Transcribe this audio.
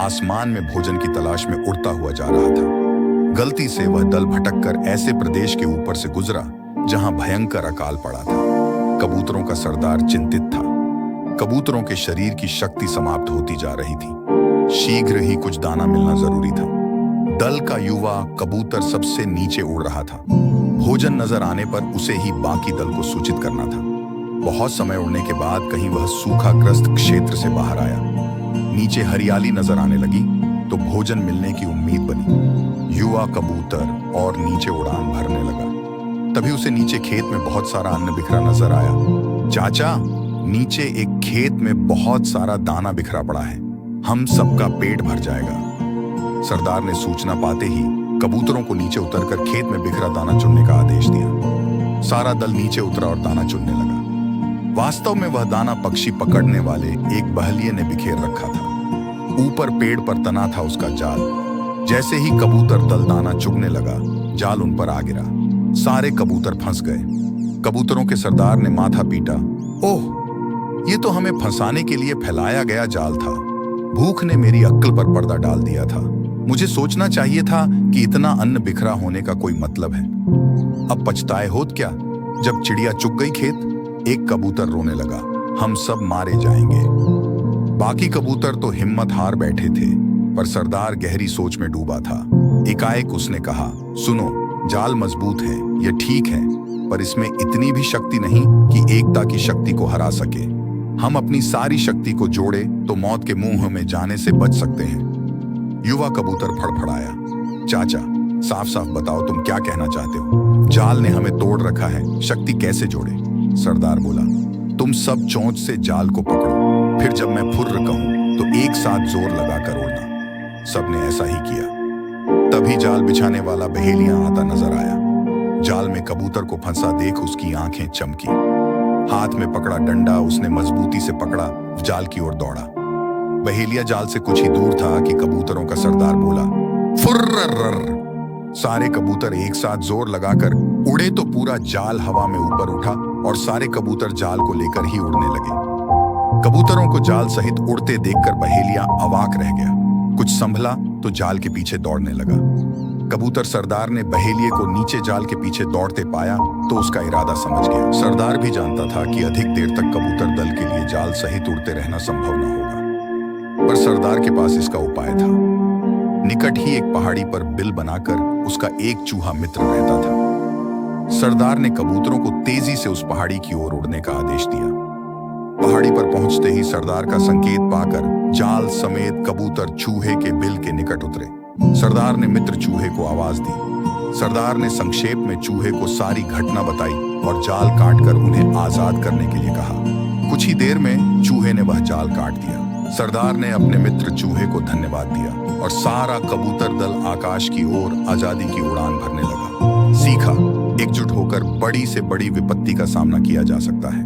आसमान में भोजन की तलाश में उड़ता हुआ जा रहा था। गलती से वह दल भटककर ऐसे प्रदेश के ऊपर से गुजरा जहां भयंकर अकाल पड़ा था। कबूतरों का सरदार चिंतित था। कबूतरों के शरीर की शक्ति समाप्त होती जा रही थी। शीघ्र ही कुछ दाना मिलना जरूरी था। दल का युवा कबूतर सबसे नीचे उड़ रहा था। भोजन नजर आने पर उसे ही बाकी दल को सूचित करना था। बहुत समय उड़ने के बाद कहीं वह सूखाग्रस्त क्षेत्र से बाहर आया। नीचे हरियाली नजर आने लगी तो भोजन मिलने की उम्मीद बनी। युवा कबूतर और नीचे उड़ान भरने लगा। तभी उसे नीचे खेत में बहुत सारा अन्न बिखरा नजर आया। चाचा, नीचे एक खेत में बहुत सारा दाना बिखरा पड़ा है, हम सबका पेट भर जाएगा। सरदार ने सूचना पाते ही कबूतरों को नीचे उतरकर खेत में बिखरा दाना चुनने का आदेश दिया। सारा दल नीचे उतरा और दाना चुनने लगा। वास्तव में वह दाना पक्षी पकड़ने वाले एक बहलिये ने बिखेर रखा था। ऊपर पेड़ पर तना था उसका जाल। जैसे ही कबूतर दल दाना चुगने लगा, जाल उन पर आ गिरा। सारे कबूतर फंस गए। कबूतरों के सरदार ने माथा पीटा। ओह, ये तो हमें फंसाने के लिए फैलाया गया जाल था। भूख ने मेरी अक्ल पर पर्दा डाल दिया था। मुझे सोचना चाहिए था कि इतना अन्न बिखरा होने का कोई मतलब है। अब पछताए होत क्या। जब चिड़िया चुग गई खेत, एक कबूतर रोने लगा, हम सब मारे जाएंगे। बाकी कबूतर तो हिम्मत हार बैठे थे, पर सरदार गहरी सोच में डूबा था। एकाएक उसने कहा, सुनो, जाल मजबूत है, ये ठीक है, पर इसमें इतनी भी शक्ति नहीं कि एकता की शक्ति को हरा सके। हम अपनी सारी शक्ति को जोड़े तो मौत के मुंह में जाने से बच सकते हैं। युवा कबूतर फड़फड़ाया, चाचा, साफ साफ बताओ तुम क्या कहना चाहते हो। जाल ने हमें तोड़ रखा है, शक्ति कैसे जोड़े। सरदार बोला, तुम सब चोंच से जाल को पकड़ो, फिर जब मैं फुर्र कहूं तो एक साथ जोर लगाकर उड़ना। सबने ऐसा ही किया। तभी जाल बिछाने वाला बहेलियां आता नजर आया। जाल में कबूतर को फंसा देख उसकी आंखें चमकी। हाथ में पकड़ा डंडा उसने मजबूती से पकड़ा, जाल की ओर दौड़ा। बहेलिया जाल से कुछ ही दूर था कि कबूतरों का सरदार बोला, फुर्र। सारे कबूतर एक साथ जोर लगाकर उड़े तो पूरा जाल हवा में ऊपर उठा और सारे कबूतर जाल को लेकर ही उड़ने लगे। कबूतरों को जाल सहित उड़ते देखकर बहेलिया अवाक रह गया। कुछ संभला तो जाल के पीछे दौड़ने लगा। कबूतर सरदार ने बहेलिये को नीचे जाल के पीछे दौड़ते पाया तो उसका इरादा समझ गया। सरदार भी जानता था कि अधिक देर तक कबूतर दल के लिए जाल सहित उड़ते रहना संभव न होगा, पर सरदार के पास इसका उपाय था। निकट ही एक पहाड़ी पर बिल बनाकर उसका एक चूहा मित्र रहता था। सरदार ने कबूतरों को तेजी से उस पहाड़ी की ओर उड़ने का आदेश दिया। पहाड़ी पर पहुंचते ही सरदार का संकेत पाकर जाल समेत कबूतर चूहे के बिल के निकट उतरे। सरदार ने मित्र चूहे को आवाज दी। सरदार ने संक्षेप में चूहे को सारी घटना बताई और जाल काटकर उन्हें आजाद करने के लिए कहा। कुछ ही देर में चूहे ने वह जाल काट दिया। सरदार ने अपने मित्र चूहे को धन्यवाद दिया और सारा कबूतर दल आकाश की ओर आजादी की उड़ान भरने लगा। सीखा, एकजुट होकर बड़ी से बड़ी विपत्ति का सामना किया जा सकता है।